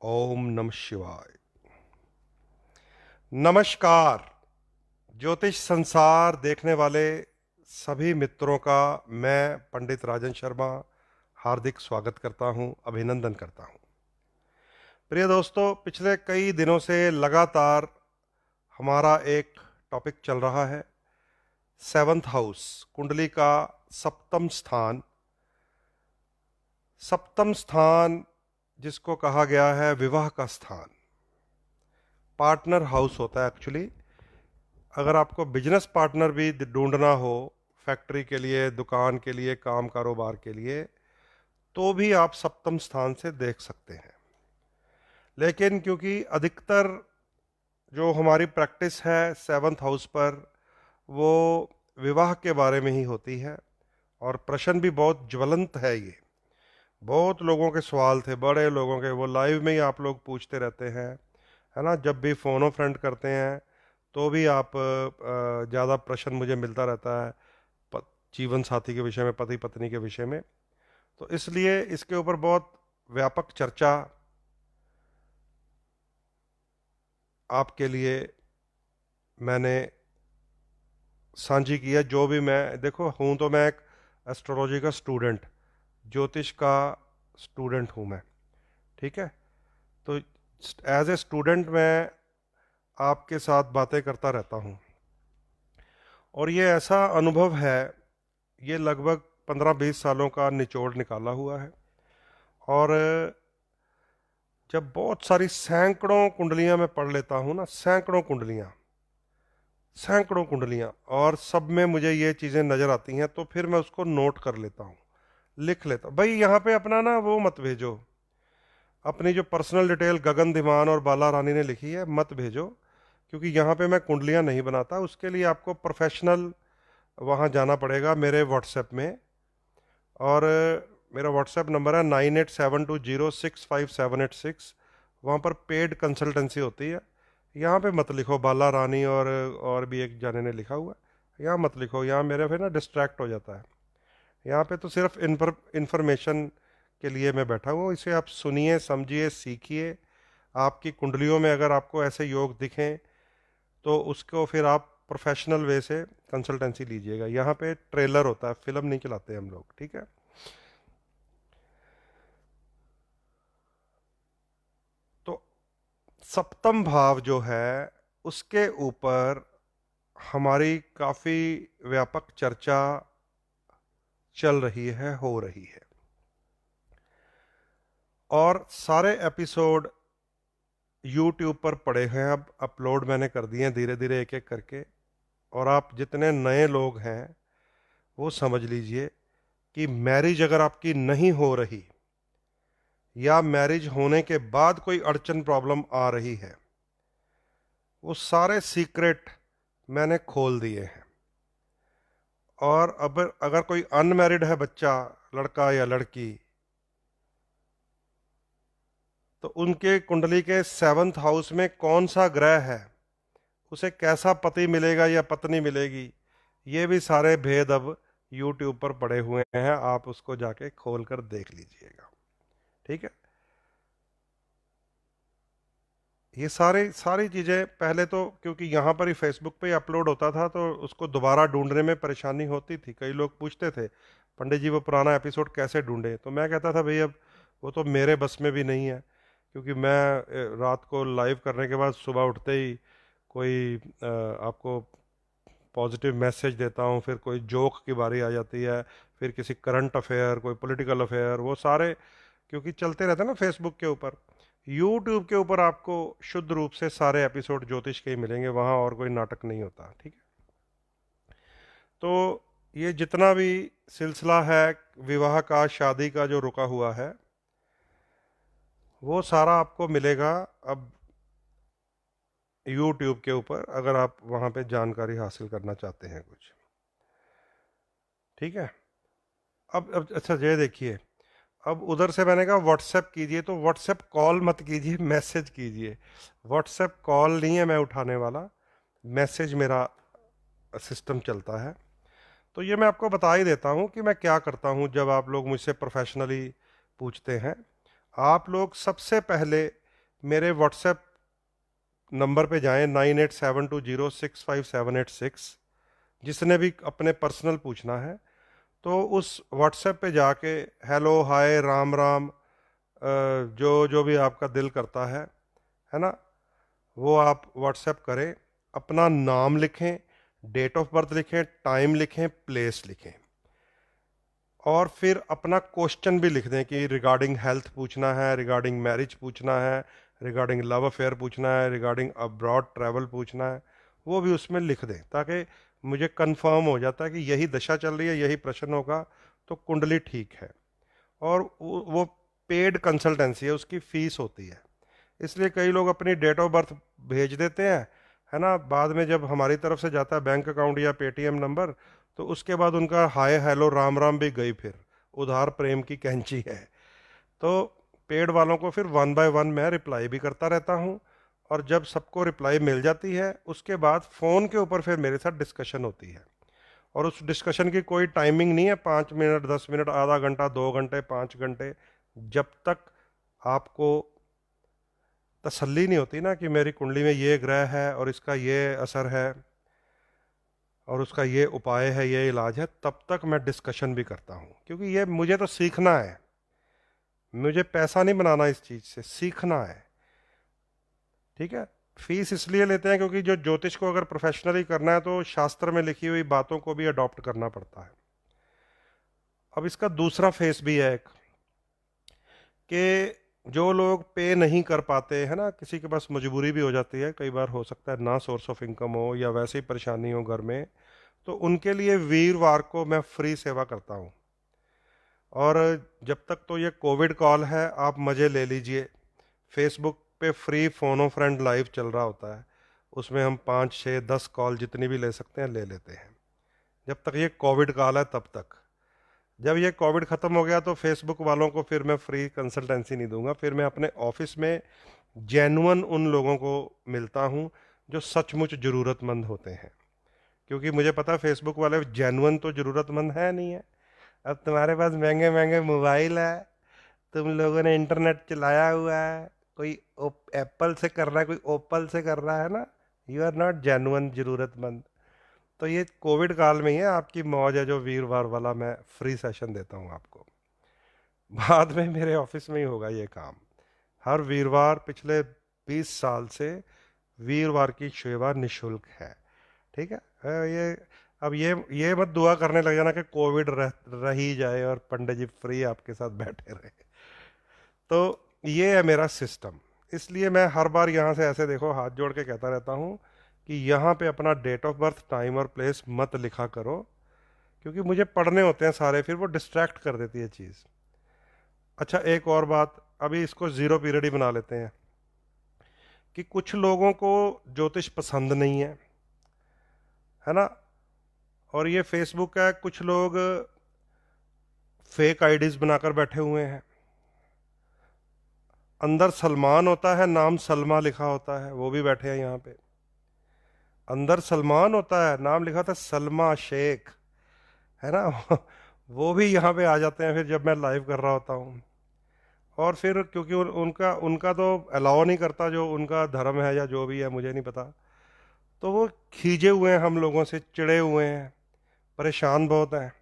ओम नमः शिवाय। नमस्कार। ज्योतिष संसार देखने वाले सभी मित्रों का मैं पंडित राजन शर्मा हार्दिक स्वागत करता हूं, अभिनंदन करता हूं। प्रिय दोस्तों, पिछले कई दिनों से लगातार हमारा एक टॉपिक चल रहा है, सेवंथ हाउस, कुंडली का सप्तम स्थान। सप्तम स्थान जिसको कहा गया है विवाह का स्थान, पार्टनर हाउस होता है एक्चुअली। अगर आपको बिजनेस पार्टनर भी ढूंढना हो, फैक्ट्री के लिए, दुकान के लिए, काम कारोबार के लिए, तो भी आप सप्तम स्थान से देख सकते हैं। लेकिन क्योंकि अधिकतर जो हमारी प्रैक्टिस है सेवंथ हाउस पर, वो विवाह के बारे में ही होती है, और प्रश्न भी बहुत ज्वलंत है। ये बहुत लोगों के सवाल थे, बड़े लोगों के, वो लाइव में ही आप लोग पूछते रहते हैं, है ना। जब भी फोन फ्रेंड करते हैं तो भी आप ज़्यादा प्रश्न मुझे मिलता रहता है जीवन साथी के विषय में, पति पत्नी के विषय में। तो इसलिए इसके ऊपर बहुत व्यापक चर्चा आपके लिए मैंने साझी की है। जो भी मैं, देखो, हूँ तो मैं एक एस्ट्रोलॉजी का स्टूडेंट, ज्योतिष का स्टूडेंट हूँ मैं, ठीक है। तो एज ए स्टूडेंट मैं आपके साथ बातें करता रहता हूँ, और ये ऐसा अनुभव है, ये लगभग 15-20 सालों का निचोड़ निकाला हुआ है। और जब बहुत सारी सैकड़ों कुंडलियां मैं पढ़ लेता हूँ ना, सैकड़ों कुंडलियां, और सब में मुझे ये चीज़ें नज़र आती हैं, तो फिर मैं उसको नोट कर लेता हूँ, लिख लेता हूँ। भाई यहाँ पे अपना ना वो मत भेजो, अपनी जो पर्सनल डिटेल गगन धीमान और बाला रानी ने लिखी है मत भेजो, क्योंकि यहाँ पे मैं कुंडलियाँ नहीं बनाता। उसके लिए आपको प्रोफेशनल वहाँ जाना पड़ेगा मेरे व्हाट्सएप में। और मेरा व्हाट्सएप नंबर है 9872065786। वहाँ पर पेड कंसल्टेंसी होती है। यहाँ पे मत लिखो बाला रानी और भी एक जाने ने लिखा हुआ है, यहाँ मत लिखो, यहाँ मेरे फिर ना डिस्ट्रैक्ट हो जाता है। यहाँ पे तो सिर्फ इंफॉर्मेशन के लिए मैं बैठा हुआ हूँ। इसे आप सुनिए, समझिए, सीखिए। आपकी कुंडलियों में अगर आपको ऐसे योग दिखें तो उसको फिर आप प्रोफेशनल वे से कंसल्टेंसी लीजिएगा। यहाँ पे ट्रेलर होता है, फिल्म नहीं चलाते हम लोग, ठीक है। तो सप्तम भाव जो है, उसके ऊपर हमारी काफ़ी व्यापक चर्चा चल रही है, हो रही है, और सारे एपिसोड यूट्यूब पर पड़े हैं। अब अपलोड मैंने कर दिए हैं धीरे धीरे, एक एक करके। और आप जितने नए लोग हैं वो समझ लीजिए कि मैरिज अगर आपकी नहीं हो रही, या मैरिज होने के बाद कोई अड़चन प्रॉब्लम आ रही है, वो सारे सीक्रेट मैंने खोल दिए हैं। और अब अगर कोई अनमैरिड है बच्चा, लड़का या लड़की, तो उनके कुंडली के सेवंथ हाउस में कौन सा ग्रह है, उसे कैसा पति मिलेगा या पत्नी मिलेगी, ये भी सारे भेद अब यूट्यूब पर पड़े हुए हैं। आप उसको जाके खोल कर देख लीजिएगा, ठीक है। ये सारी सारी चीज़ें पहले तो, क्योंकि यहाँ पर ही फेसबुक पे अपलोड होता था, तो उसको दोबारा ढूंढने में परेशानी होती थी। कई लोग पूछते थे, पंडित जी वो पुराना एपिसोड कैसे ढूंढे, तो मैं कहता था भाई अब वो तो मेरे बस में भी नहीं है, क्योंकि मैं रात को लाइव करने के बाद सुबह उठते ही कोई आपको पॉजिटिव मैसेज देता हूँ, फिर कोई जोक की बारी आ जाती है, फिर किसी करंट अफेयर, कोई पॉलिटिकल अफेयर, वो सारे क्योंकि चलते रहते हैं ना फेसबुक के ऊपर। यूट्यूब के ऊपर आपको शुद्ध रूप से सारे एपिसोड ज्योतिष के ही मिलेंगे, वहाँ और कोई नाटक नहीं होता, ठीक है। तो ये जितना भी सिलसिला है विवाह का, शादी का, जो रुका हुआ है, वो सारा आपको मिलेगा अब यूट्यूब के ऊपर, अगर आप वहाँ पे जानकारी हासिल करना चाहते हैं कुछ, ठीक है। अब अच्छा ये देखिए, अब उधर से मैंने कहा व्हाट्सएप कीजिए, तो व्हाट्सएप कॉल मत कीजिए, मैसेज कीजिए। व्हाट्सएप कॉल नहीं है मैं उठाने वाला, मैसेज मेरा सिस्टम चलता है। तो ये मैं आपको बता ही देता हूँ कि मैं क्या करता हूँ जब आप लोग मुझसे प्रोफेशनली पूछते हैं। आप लोग सबसे पहले मेरे व्हाट्सएप नंबर पे जाएं 9872065786। जिसने भी अपने पर्सनल पूछना है तो उस व्हाट्सएप पे जाके हेलो हाय राम राम जो जो भी आपका दिल करता है ना, वो आप व्हाट्सएप करें। अपना नाम लिखें, डेट ऑफ बर्थ लिखें, टाइम लिखें, प्लेस लिखें, और फिर अपना क्वेश्चन भी लिख दें कि रिगार्डिंग हेल्थ पूछना है, रिगार्डिंग मैरिज पूछना है, रिगार्डिंग लव अफेयर पूछना है, रिगार्डिंग अब्रॉड ट्रैवल पूछना है। वो भी उसमें लिख दें ताकि मुझे कंफर्म हो जाता है कि यही दशा चल रही है, यही प्रश्न होगा, तो कुंडली ठीक है। और वो पेड कंसल्टेंसी है, उसकी फीस होती है। इसलिए कई लोग अपनी डेट ऑफ बर्थ भेज देते हैं, है ना, बाद में जब हमारी तरफ से जाता है बैंक अकाउंट या पेटीएम नंबर, तो उसके बाद उनका हाय हेलो राम राम भी गई, फिर उधार प्रेम की कैंची है। तो पेड वालों को फिर वन बाय वन मैं रिप्लाई भी करता रहता हूँ, और जब सबको रिप्लाई मिल जाती है उसके बाद फ़ोन के ऊपर फिर मेरे साथ डिस्कशन होती है। और उस डिस्कशन की कोई टाइमिंग नहीं है, 5 मिनट, 10 मिनट, आधा घंटा, 2 घंटे, 5 घंटे, जब तक आपको तसल्ली नहीं होती ना कि मेरी कुंडली में ये ग्रह है और इसका ये असर है और उसका ये उपाय है, ये इलाज है, तब तक मैं डिस्कशन भी करता हूँ। क्योंकि ये मुझे तो सीखना है, मुझे पैसा नहीं बनाना इस चीज़ से, सीखना है। ठीक है। फीस इसलिए लेते हैं क्योंकि जो ज्योतिष को अगर प्रोफेशनली करना है तो शास्त्र में लिखी हुई बातों को भी अडॉप्ट करना पड़ता है। अब इसका दूसरा फेस भी है एक, कि जो लोग पे नहीं कर पाते हैं ना, किसी के पास मजबूरी भी हो जाती है, कई बार हो सकता है ना सोर्स ऑफ इनकम हो या वैसे ही परेशानी हो घर में, तो उनके लिए वीरवार को मैं फ्री सेवा करता हूँ। और जब तक तो ये कोविड कॉल है, आप मज़े ले लीजिए। फेसबुक पे फ्री फोनो फ्रेंड लाइव चल रहा होता है, उसमें हम 5 6 10 कॉल जितनी भी ले सकते हैं ले लेते हैं, जब तक ये कोविड काल है तब तक। जब ये कोविड ख़त्म हो गया तो फेसबुक वालों को फिर मैं फ्री कंसल्टेंसी नहीं दूंगा, फिर मैं अपने ऑफिस में जेन्युइन उन लोगों को मिलता हूँ जो सचमुच ज़रूरतमंद होते हैं। क्योंकि मुझे पता है फेसबुक वाले जेन्युइन तो ज़रूरतमंद है नहीं है। अब तुम्हारे पास महंगे महंगे मोबाइल है, तुम लोगों ने इंटरनेट चलाया हुआ है, कोई एप्पल से कर रहा है, कोई ओप्पल से कर रहा है ना, यू आर नॉट जेन्युइन ज़रूरतमंद। तो ये कोविड काल में ही है, आपकी मौज है जो वीरवार वाला मैं फ्री सेशन देता हूँ आपको। बाद में मेरे ऑफिस में ही होगा ये काम, हर वीरवार पिछले 20 साल से वीरवार की सेवा निशुल्क है। ठीक है। ये अब ये मत दुआ करने लग जाना कि कोविड रह ही जाए और पंडित जी फ्री आपके साथ बैठे रहे। तो ये है मेरा सिस्टम। इसलिए मैं हर बार यहाँ से ऐसे देखो हाथ जोड़ के कहता रहता हूँ कि यहाँ पे अपना डेट ऑफ बर्थ, टाइम और प्लेस मत लिखा करो, क्योंकि मुझे पढ़ने होते हैं सारे, फिर वो डिस्ट्रैक्ट कर देती है चीज़। अच्छा, एक और बात, अभी इसको ज़ीरो पीरियड ही बना लेते हैं, कि कुछ लोगों को ज्योतिष पसंद नहीं है ना, और ये फेसबुक है, कुछ लोग फेक आईडीज बनाकर बैठे हुए हैं। अंदर सलमान होता है, नाम सलमा लिखा होता है, वो भी बैठे हैं यहाँ पे। अंदर सलमान होता है, नाम लिखा था सलमा शेख, है ना वो भी यहाँ पे आ जाते हैं फिर जब मैं लाइव कर रहा होता हूँ। और फिर क्योंकि उनका उनका तो अलाउ नहीं करता, जो उनका धर्म है या जो भी है मुझे नहीं पता, तो वो खींचे हुए हैं, हम लोगों से चिड़े हुए हैं, परेशान बहुत हैं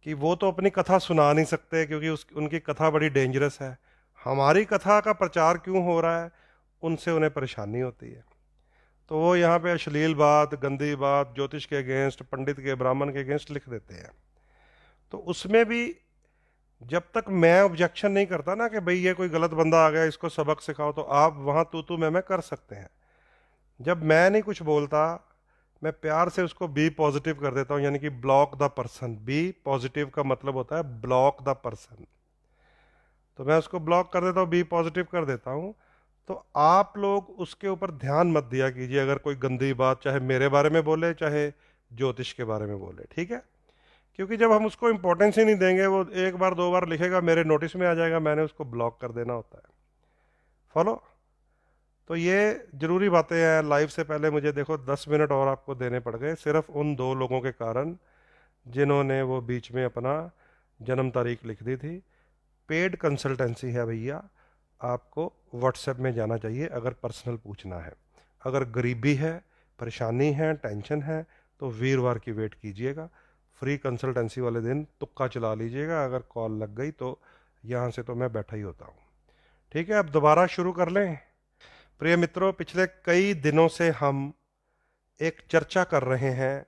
कि वो तो अपनी कथा सुना नहीं सकते क्योंकि उनकी कथा बड़ी डेंजरस है। हमारी कथा का प्रचार क्यों हो रहा है, उनसे उन्हें परेशानी होती है। तो वो यहाँ पे अश्लील बात, गंदी बात, ज्योतिष के अगेंस्ट, पंडित के, ब्राह्मण के अगेंस्ट लिख देते हैं। तो उसमें भी जब तक मैं ऑब्जेक्शन नहीं करता ना कि भाई ये कोई गलत बंदा आ गया, इसको सबक सिखाओ, तो आप वहाँ तू मैं कर सकते हैं। जब मैं नहीं कुछ बोलता, मैं प्यार से उसको बी पॉजिटिव कर देता हूँ, यानी कि block the person. Be positive का मतलब होता है ब्लॉक द पर्सन, तो मैं उसको ब्लॉक कर देता हूँ, बी पॉजिटिव कर देता हूँ। तो आप लोग उसके ऊपर ध्यान मत दिया कीजिए, अगर कोई गंदी बात चाहे मेरे बारे में बोले चाहे ज्योतिष के बारे में बोले, ठीक है। क्योंकि जब हम उसको इंपॉर्टेंस ही नहीं देंगे, वो एक बार दो बार लिखेगा, मेरे नोटिस में आ जाएगा, मैंने उसको ब्लॉक कर देना होता है। फॉलो। तो ये ज़रूरी बातें हैं। लाइव से पहले मुझे देखो 10 मिनट और आपको देने पड़ गए, सिर्फ उन 2 लोगों के कारण जिन्होंने वो बीच में अपना जन्म तारीख लिख दी थी। पेड कंसल्टेंसी है भैया, आपको व्हाट्सएप में जाना चाहिए अगर पर्सनल पूछना है। अगर गरीबी है, परेशानी है, टेंशन है, तो वीरवार की वेट कीजिएगा। फ्री कंसल्टेंसी वाले दिन तुक्का चला लीजिएगा, अगर कॉल लग गई तो यहाँ से तो मैं बैठा ही होता हूँ। ठीक है, अब दोबारा शुरू कर लें। प्रिय मित्रों, पिछले कई दिनों से हम एक चर्चा कर रहे हैं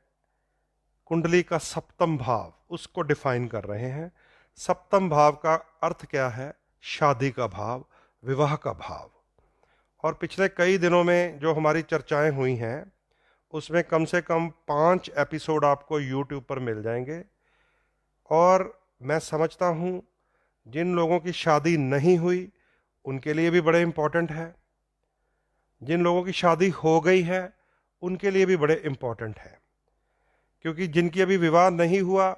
कुंडली का सप्तम भाव, उसको डिफाइन कर रहे हैं। सप्तम भाव का अर्थ क्या है? शादी का भाव, विवाह का भाव। और पिछले कई दिनों में जो हमारी चर्चाएं हुई हैं उसमें कम से कम 5 एपिसोड आपको यूट्यूब पर मिल जाएंगे। और मैं समझता हूं जिन लोगों की शादी नहीं हुई उनके लिए भी बड़े इंपॉर्टेंट है, जिन लोगों की शादी हो गई है उनके लिए भी बड़े इंपॉर्टेंट है, क्योंकि जिनकी अभी विवाह नहीं हुआ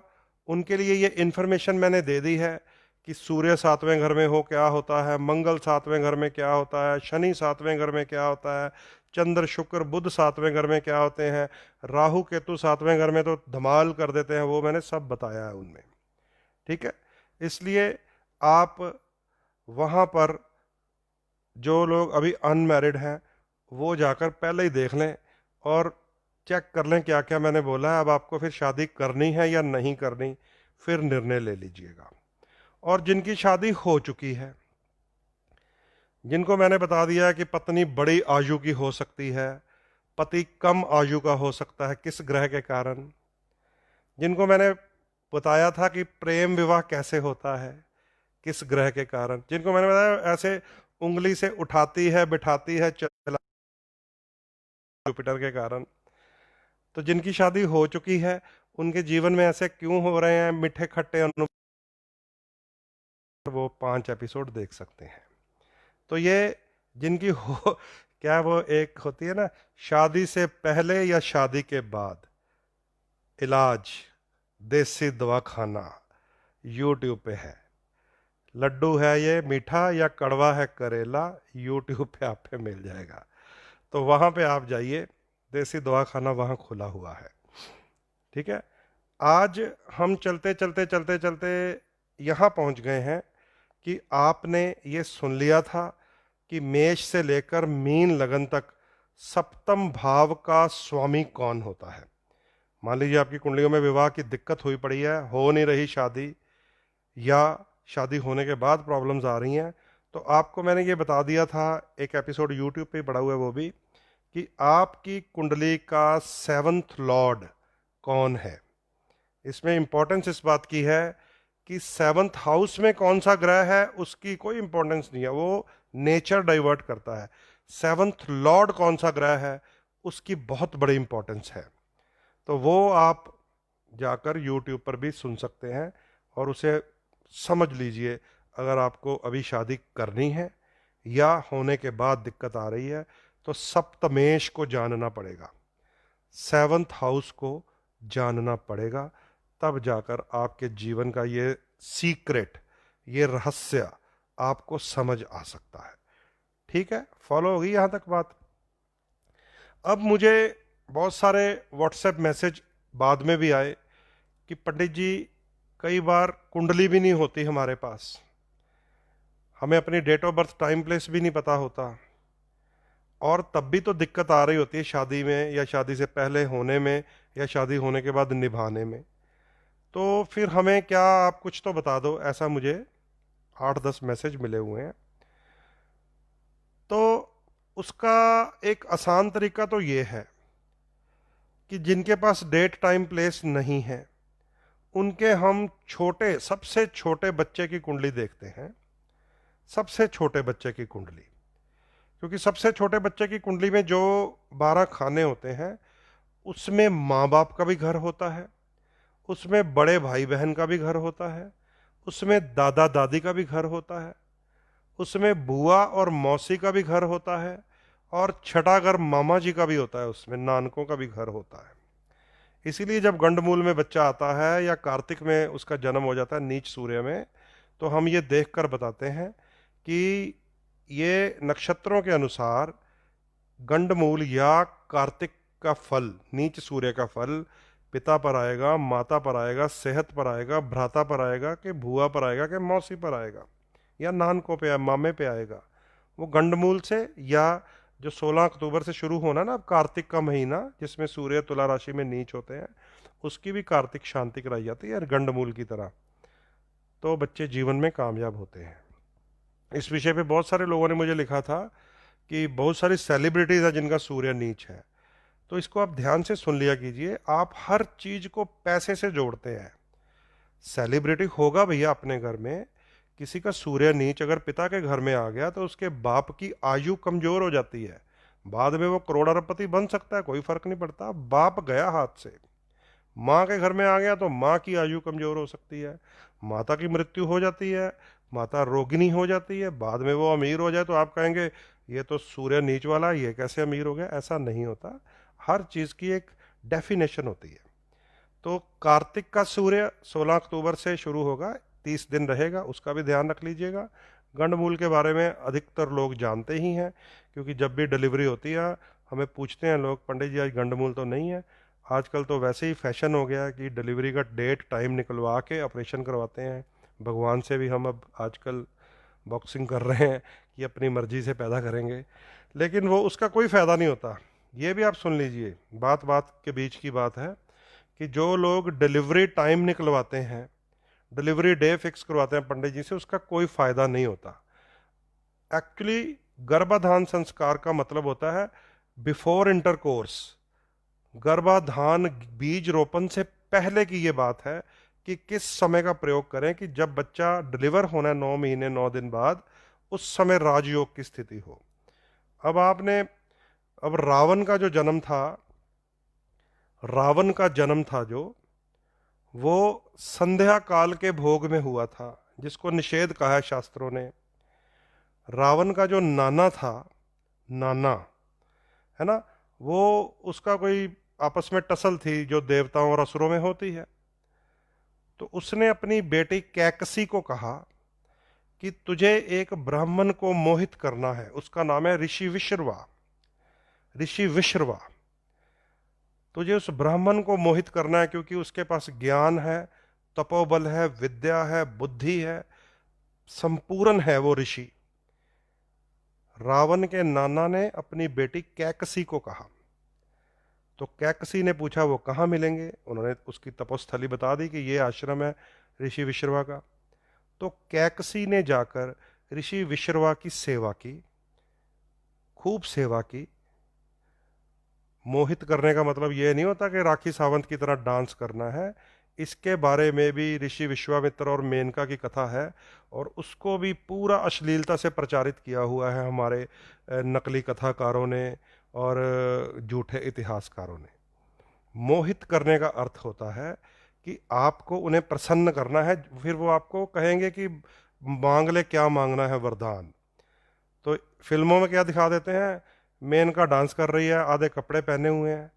उनके लिए ये इन्फॉर्मेशन मैंने दे दी है कि सूर्य 7वें घर में हो क्या होता है, मंगल 7वें घर में क्या होता है, शनि 7वें घर में क्या होता है, चंद्र शुक्र बुध 7वें घर में क्या होते हैं, राहु केतु 7वें घर में तो धमाल कर देते हैं, वो मैंने सब बताया है उनमें। ठीक है, इसलिए आप वहाँ पर जो लोग अभी अनमैरिड हैं वो जाकर पहले ही देख लें और चेक कर लें क्या क्या मैंने बोला है। अब आपको फिर शादी करनी है या नहीं करनी, फिर निर्णय ले लीजिएगा। और जिनकी शादी हो चुकी है, जिनको मैंने बता दिया है कि पत्नी बड़ी आयु की हो सकती है, पति कम आयु का हो सकता है किस ग्रह के कारण, जिनको मैंने बताया था कि प्रेम विवाह कैसे होता है किस ग्रह के कारण, जिनको मैंने बताया ऐसे उंगली से उठाती है बिठाती है चला जुपिटर के कारण। तो जिनकी शादी हो चुकी है उनके जीवन में ऐसे क्यों हो रहे हैं मीठे खट्टे अनुभव, वो 5 एपिसोड देख सकते हैं। तो ये जिनकी हो क्या वो एक होती है ना, शादी से पहले या शादी के बाद इलाज, देसी दवाखाना, यूट्यूब पे है। लड्डू है ये मीठा या कड़वा है करेला, यूट्यूब पे आप पे मिल जाएगा। तो वहाँ पे आप जाइए, देसी दवाखाना वहाँ खुला हुआ है। ठीक है, आज हम चलते चलते चलते चलते यहाँ पहुँच गए हैं कि आपने ये सुन लिया था कि मेष से लेकर मीन लगन तक सप्तम भाव का स्वामी कौन होता है। मान लीजिए आपकी कुंडलियों में विवाह की दिक्कत हुई पड़ी है, हो नहीं रही शादी, या शादी होने के बाद प्रॉब्लम्स आ रही हैं, तो आपको मैंने ये बता दिया था, एक एपिसोड यूट्यूब पे पड़ा हुआ है वो भी, कि आपकी कुंडली का 7th लॉर्ड कौन है। इसमें इंपॉर्टेंस इस बात की है कि 7th हाउस में कौन सा ग्रह है उसकी कोई इंपॉर्टेंस नहीं है, वो नेचर डाइवर्ट करता है। 7th लॉर्ड कौन सा ग्रह है उसकी बहुत बड़ी इंपॉर्टेंस है। तो वो आप जाकर यूट्यूब पर भी सुन सकते हैं और उसे समझ लीजिए। अगर आपको अभी शादी करनी है या होने के बाद दिक्कत आ रही है तो सप्तमेश को जानना पड़ेगा, 7th हाउस को जानना पड़ेगा, तब जाकर आपके जीवन का ये सीक्रेट, ये रहस्य आपको समझ आ सकता है। ठीक है, फॉलो होगी यहां तक बात। अब मुझे बहुत सारे व्हाट्सएप मैसेज बाद में भी आए कि पंडित जी कई बार कुंडली भी नहीं होती हमारे पास, हमें अपनी date of birth time place भी नहीं पता होता, और तब भी तो दिक्कत आ रही होती है शादी में या शादी से पहले होने में या शादी होने के बाद निभाने में। तो फिर हमें क्या, आप कुछ तो बता दो। ऐसा मुझे 8-10 मैसेज मिले हुए हैं। तो उसका एक आसान तरीका तो ये है कि जिनके पास डेट टाइम प्लेस नहीं है उनके हम छोटे, सबसे छोटे बच्चे की कुंडली देखते हैं, सबसे छोटे बच्चे की कुंडली, क्योंकि सबसे छोटे बच्चे की कुंडली में जो 12 खाने होते हैं उसमें माँ बाप का भी घर होता है, उसमें बड़े भाई बहन का भी घर होता है, उसमें दादा दादी का भी घर होता है, उसमें बुआ और मौसी का भी घर होता है, और छठा घर मामा जी का भी होता है, उसमें नानकों का भी घर होता है। इसीलिए जब गंडमूल में बच्चा आता है या कार्तिक में उसका जन्म हो जाता है नीच सूर्य में, तो हम ये देखकर बताते हैं कि ये नक्षत्रों के अनुसार गंडमूल या कार्तिक का फल, नीच सूर्य का फल पिता पर आएगा, माता पर आएगा, सेहत पर आएगा, भ्राता पर आएगा, कि भुआ पर आएगा, कि मौसी पर आएगा। या नानको पे, मामे पे आएगा। वो गंडमूल से, या जो 16 अक्टूबर से शुरू होना ना, अब कार्तिक का महीना जिसमें सूर्य तुला राशि में नीच होते हैं, उसकी भी कार्तिक शांति कराई जाती है गंडमूल की तरह। तो बच्चे जीवन में कामयाब होते हैं। इस विषय पे बहुत सारे लोगों ने मुझे लिखा था कि बहुत सारी सेलिब्रिटीज हैं जिनका सूर्य नीच है। तो इसको आप ध्यान से सुन लिया कीजिए। आप हर चीज को पैसे से जोड़ते हैं। सेलिब्रिटी होगा भैया अपने घर में, किसी का सूर्य नीच अगर पिता के घर में आ गया तो उसके बाप की आयु कमजोर हो जाती है। बाद में वो करोड़पति बन सकता है, कोई फर्क नहीं पड़ता, बाप गया हाथ से। माँ के घर में आ गया तो माँ की आयु कमजोर हो सकती है, माता की मृत्यु हो जाती है, माता रोगिणी हो जाती है, बाद में वो अमीर हो जाए तो आप कहेंगे ये तो सूर्य नीच वाला, ये कैसे अमीर हो गया। ऐसा नहीं होता, हर चीज की एक डेफिनेशन होती है। तो कार्तिक का सूर्य 16 अक्टूबर से शुरू होगा, 30 दिन रहेगा, उसका भी ध्यान रख लीजिएगा। गंडमूल के बारे में अधिकतर लोग जानते ही हैं, क्योंकि जब भी डिलीवरी होती है हमें पूछते हैं लोग, पंडित जी आज गंडमूल तो नहीं है। आजकल तो वैसे ही फैशन हो गया कि डिलीवरी का डेट टाइम निकलवा के ऑपरेशन करवाते हैं। भगवान से भी हम अब आजकल बॉक्सिंग कर रहे हैं कि अपनी मर्जी से पैदा करेंगे, लेकिन वो उसका कोई फ़ायदा नहीं होता। ये भी आप सुन लीजिए, बात बात के बीच की बात है कि जो लोग डिलीवरी टाइम निकलवाते हैं, डिलीवरी डे फिक्स करवाते हैं पंडित जी से, उसका कोई फ़ायदा नहीं होता। एक्चुअली गर्भाधान संस्कार का मतलब होता है बिफोर इंटरकोर्स। गर्भाधान बीज रोपण से पहले की ये बात है कि किस समय का प्रयोग करें कि जब बच्चा डिलीवर होना है 9 महीने 9 दिन बाद, उस समय राजयोग की स्थिति हो। अब रावण का जो जन्म था, रावण का जन्म था जो, वो संध्या काल के भोग में हुआ था, जिसको निषेध कहा है शास्त्रों ने। रावण का जो नाना था, नाना है ना, वो उसका कोई आपस में टसल थी जो देवताओं और असुरों में होती है। तो उसने अपनी बेटी कैकसी को कहा कि तुझे एक ब्राह्मण को मोहित करना है, उसका नाम है ऋषि विश्रवा। ऋषि विश्रवा, तुझे उस ब्राह्मण को मोहित करना है, क्योंकि उसके पास ज्ञान है, तपोबल है, विद्या है, बुद्धि है, संपूर्ण है वो ऋषि। रावण के नाना ने अपनी बेटी कैकसी को कहा। तो कैकसी ने पूछा वो कहाँ मिलेंगे, उन्होंने उसकी तपोस्थली बता दी कि ये आश्रम है ऋषि विश्रवा का। तो कैकसी ने जाकर ऋषि विश्रवा की सेवा की, खूब सेवा की। मोहित करने का मतलब ये नहीं होता कि राखी सावंत की तरह डांस करना है। इसके बारे में भी ऋषि विश्वामित्र और मेनका की कथा है, और उसको भी पूरा अश्लीलता से प्रचारित किया हुआ है हमारे नकली कथाकारों ने और झूठे इतिहासकारों ने। मोहित करने का अर्थ होता है कि आपको उन्हें प्रसन्न करना है, फिर वो आपको कहेंगे कि मांग ले, क्या मांगना है वरदान। तो फिल्मों में क्या दिखा देते हैं, मेनका डांस कर रही है, आधे कपड़े पहने हुए हैं,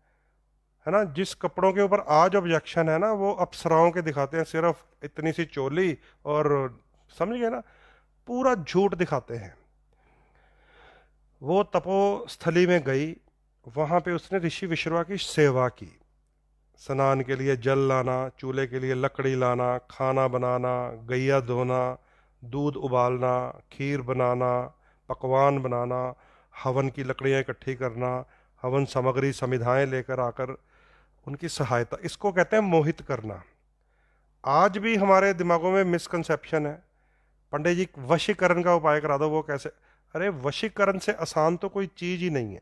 है ना। जिस कपड़ों के ऊपर आज ऑब्जेक्शन है ना, वो अप्सराओं के दिखाते हैं, सिर्फ इतनी सी चोली, और समझ गए ना, पूरा झूठ दिखाते हैं। वो तपोस्थली में गई, वहां पे उसने ऋषि विश्रवा की सेवा की। स्नान के लिए जल लाना, चूल्हे के लिए लकड़ी लाना, खाना बनाना, गैया धोना, दूध उबालना, खीर बनाना, पकवान बनाना, हवन की लकड़ियाँ इकट्ठी करना, हवन सामग्री समिधाएं लेकर आकर उनकी सहायता, इसको कहते हैं मोहित करना। आज भी हमारे दिमागों में मिसकंसेप्शन है, पंडित जी वशीकरण का उपाय करा दो, वो कैसे। अरे वशीकरण से आसान तो कोई चीज ही नहीं है।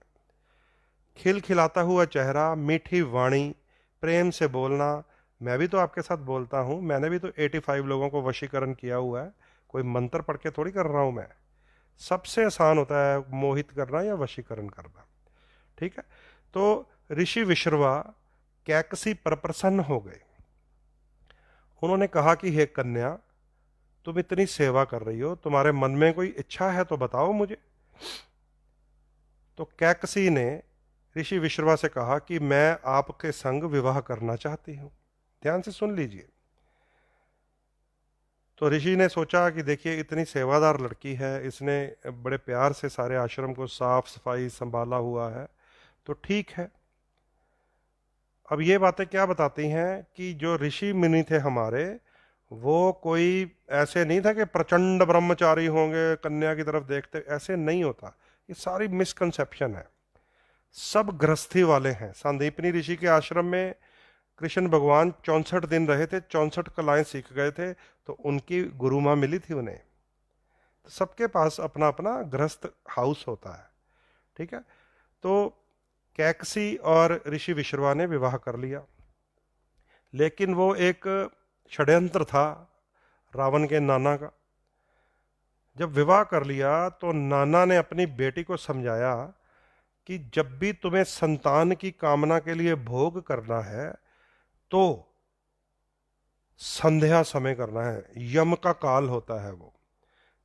खिलखिलाता हुआ चेहरा, मीठी वाणी, प्रेम से बोलना। मैं भी तो आपके साथ बोलता हूं, मैंने भी तो 85 लोगों को वशीकरण किया हुआ है, कोई मंत्र पढ़ के थोड़ी कर रहा हूं मैं। सबसे आसान होता है मोहित करना या वशीकरण करना, ठीक है। तो ऋषि विश्रवा कैकसी पर प्रसन्न हो गए। उन्होंने कहा कि हे कन्या, तुम इतनी सेवा कर रही हो, तुम्हारे मन में कोई इच्छा है तो बताओ मुझे। तो कैकसी ने ऋषि विश्रवा से कहा कि मैं आपके संग विवाह करना चाहती हूं। ध्यान से सुन लीजिए। तो ऋषि ने सोचा कि देखिए इतनी सेवादार लड़की है, इसने बड़े प्यार से सारे आश्रम को साफ सफाई संभाला हुआ है, तो ठीक है। अब ये बातें क्या बताती हैं कि जो ऋषि मुनि थे हमारे, वो कोई ऐसे नहीं था कि प्रचंड ब्रह्मचारी होंगे कन्या की तरफ देखते, ऐसे नहीं होता। ये सारी मिसकंसेप्शन है। सब गृहस्थी वाले हैं। सांदीपनी ऋषि के आश्रम में कृष्ण भगवान 64 दिन रहे थे, 64 कलाएं सीख गए थे, तो उनकी गुरु माँ मिली थी उन्हें। तो सबके पास अपना अपना गृहस्थ हाउस होता है, ठीक है। तो कैकसी और ऋषि विश्रवा ने विवाह कर लिया, लेकिन वो एक षड्यंत्र था रावण के नाना का। जब विवाह कर लिया तो नाना ने अपनी बेटी को समझाया कि जब भी तुम्हें संतान की कामना के लिए भोग करना है तो संध्या समय करना है। यम का काल होता है वो,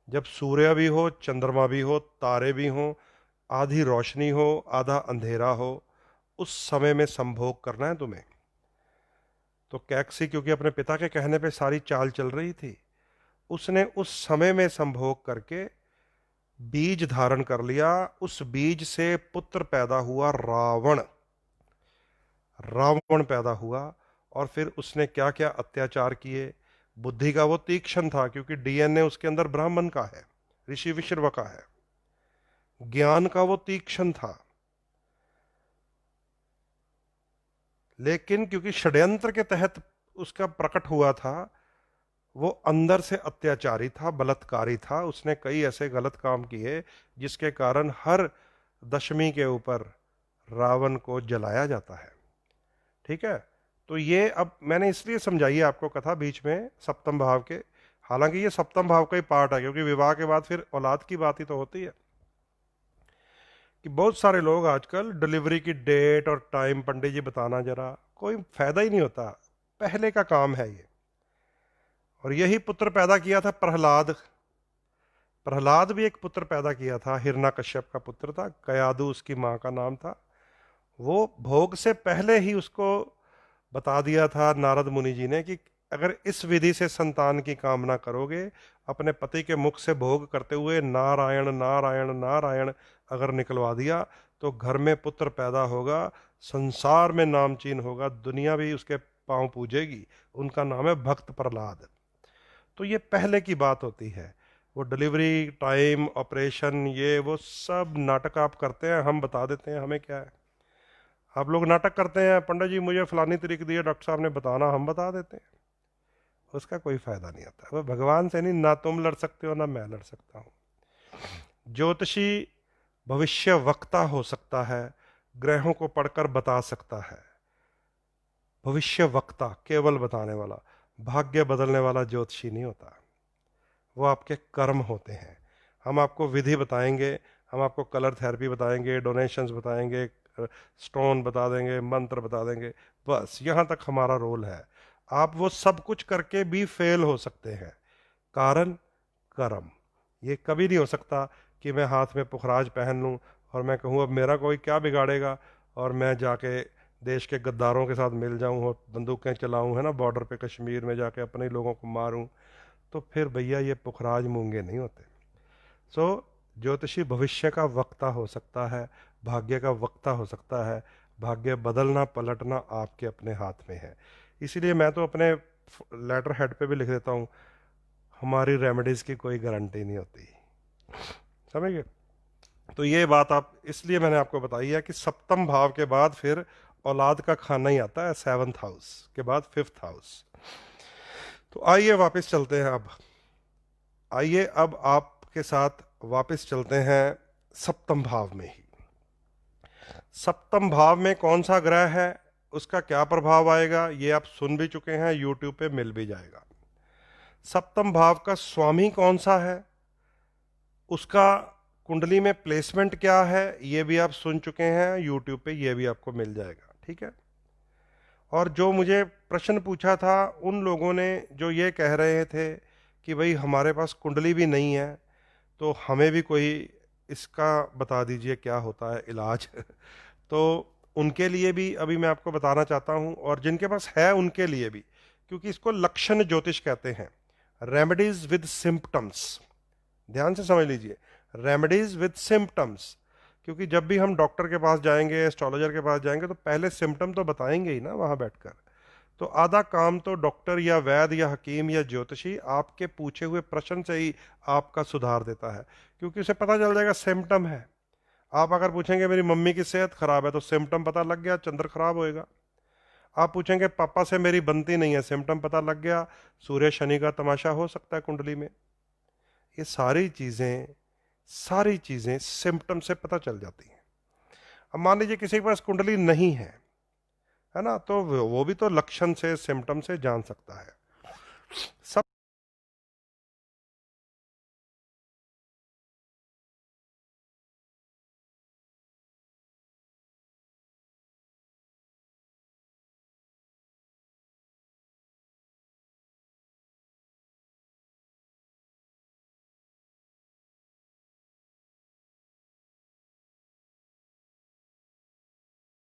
जब सूर्य भी हो, चंद्रमा भी हो, तारे भी हो, आधी रोशनी हो, आधा अंधेरा हो, उस समय में संभोग करना है तुम्हें। तो कैकसी क्योंकि अपने पिता के कहने पे सारी चाल चल रही थी, उसने उस समय में संभोग करके बीज धारण कर लिया। उस बीज से पुत्र पैदा हुआ रावण। रावण पैदा हुआ और फिर उसने क्या क्या अत्याचार किए। बुद्धि का वो तीक्ष्ण था क्योंकि डीएनए उसके अंदर ब्राह्मण का है, ऋषि विश्रवा का है। ज्ञान का वो तीक्ष्ण था, लेकिन क्योंकि षड्यंत्र के तहत उसका प्रकट हुआ था, वो अंदर से अत्याचारी था, बलात्कारी था। उसने कई ऐसे गलत काम किए जिसके कारण हर दशमी के ऊपर रावण को जलाया जाता है, ठीक है। तो ये अब मैंने इसलिए समझाई है आपको कथा बीच में सप्तम भाव के, हालांकि ये सप्तम भाव का ही पार्ट है, क्योंकि विवाह के बाद फिर औलाद की बात ही तो होती है। कि बहुत सारे लोग आजकल डिलीवरी की डेट और टाइम पंडित जी बताना, जरा कोई फायदा ही नहीं होता, पहले का काम है ये। और यही पुत्र पैदा किया था प्रहलाद। प्रहलाद भी एक पुत्र पैदा किया था, हिरण्यकश्यप का पुत्र था, कयादु उसकी माँ का नाम था। वो भोग से पहले ही उसको बता दिया था नारद मुनि जी ने कि अगर इस विधि से संतान की कामना करोगे, अपने पति के मुख से भोग करते हुए नारायण नारायण नारायण अगर निकलवा दिया तो घर में पुत्र पैदा होगा, संसार में नामचीन होगा, दुनिया भी उसके पांव पूजेगी। उनका नाम है भक्त प्रहलाद। तो ये पहले की बात होती है। वो डिलीवरी टाइम ऑपरेशन ये वो सब नाटक आप करते हैं, हम बता देते हैं, हमें क्या है। आप लोग नाटक करते हैं, पंडित जी मुझे फलानी तरीक दी है, डॉक्टर साहब ने बताना, हम बता देते हैं, उसका कोई फायदा नहीं होता। वो भगवान से नहीं, ना तुम लड़ सकते हो ना मैं लड़ सकता हूं। ज्योतिषी भविष्य वक्ता हो सकता है, ग्रहों को पढ़कर बता सकता है। भविष्य वक्ता केवल बताने वाला, भाग्य बदलने वाला ज्योतिषी नहीं होता। वो आपके कर्म होते हैं। हम आपको विधि बताएंगे, हम आपको कलर थेरेपी बताएंगे, डोनेशंस बताएंगे, स्टोन बता देंगे, मंत्र बता देंगे, बस यहाँ तक हमारा रोल है। आप वो सब कुछ करके भी फेल हो सकते हैं। कारण कर्म। ये कभी नहीं हो सकता कि मैं हाथ में पुखराज पहन लूं और मैं कहूं अब मेरा कोई क्या बिगाड़ेगा, और मैं जाके देश के गद्दारों के साथ मिल जाऊं और बंदूकें चलाऊं, है ना, बॉर्डर पे कश्मीर में जाके अपने लोगों को मारूं। तो फिर भैया ये पुखराज मूंगे नहीं होते। सो ज्योतिषी भविष्य का वक्ता हो सकता है, भाग्य का वक्ता हो सकता है। भाग्य बदलना पलटना आपके अपने हाथ में है। इसीलिए मैं तो अपने लेटर हेड पे भी लिख देता हूँ, हमारी रेमेडीज की कोई गारंटी नहीं होती। समझ गए। तो ये बात आप, इसलिए मैंने आपको बताई है कि सप्तम भाव के बाद फिर औलाद का खाना ही आता है, 7th हाउस के बाद 5th हाउस। तो आइए वापस चलते हैं। अब आइए अब आपके साथ वापस चलते हैं सप्तम भाव में ही। सप्तम भाव में कौन सा ग्रह है, उसका क्या प्रभाव आएगा, ये आप सुन भी चुके हैं, यूट्यूब पे मिल भी जाएगा। सप्तम भाव का स्वामी कौन सा है, उसका कुंडली में प्लेसमेंट क्या है, ये भी आप सुन चुके हैं, यूट्यूब पे ये भी आपको मिल जाएगा, ठीक है। और जो मुझे प्रश्न पूछा था उन लोगों ने जो ये कह रहे थे कि भाई हमारे पास कुंडली भी नहीं है, तो हमें भी कोई इसका बता दीजिए क्या होता है इलाज। तो उनके लिए भी अभी मैं आपको बताना चाहता हूं, और जिनके पास है उनके लिए भी, क्योंकि इसको लक्षण ज्योतिष कहते हैं, रेमेडीज विद सिम्पटम्स। ध्यान से समझ लीजिए, रेमेडीज विद सिम्पटम्स। क्योंकि जब भी हम डॉक्टर के पास जाएंगे, एस्ट्रोलॉजर के पास जाएंगे, तो पहले सिम्टम तो बताएंगे ही ना वहां बैठकर। तो आधा काम तो डॉक्टर या वैद्य या हकीम या ज्योतिषी आपके पूछे हुए प्रश्न से ही आपका सुधार देता है, क्योंकि उसे पता चल जाएगा सिम्टम है। आप अगर पूछेंगे मेरी मम्मी की सेहत खराब है, तो सिम्टम पता लग गया, चंद्र खराब होएगा। आप पूछेंगे पापा से मेरी बनती नहीं है, सिम्टम पता लग गया, सूर्य शनि का तमाशा हो सकता है कुंडली में। ये सारी चीजें सिम्टम से पता चल जाती हैं। अब मान लीजिए किसी के पास कुंडली नहीं है ना, तो वो भी तो लक्षण से, सिम्टम से जान सकता है। सब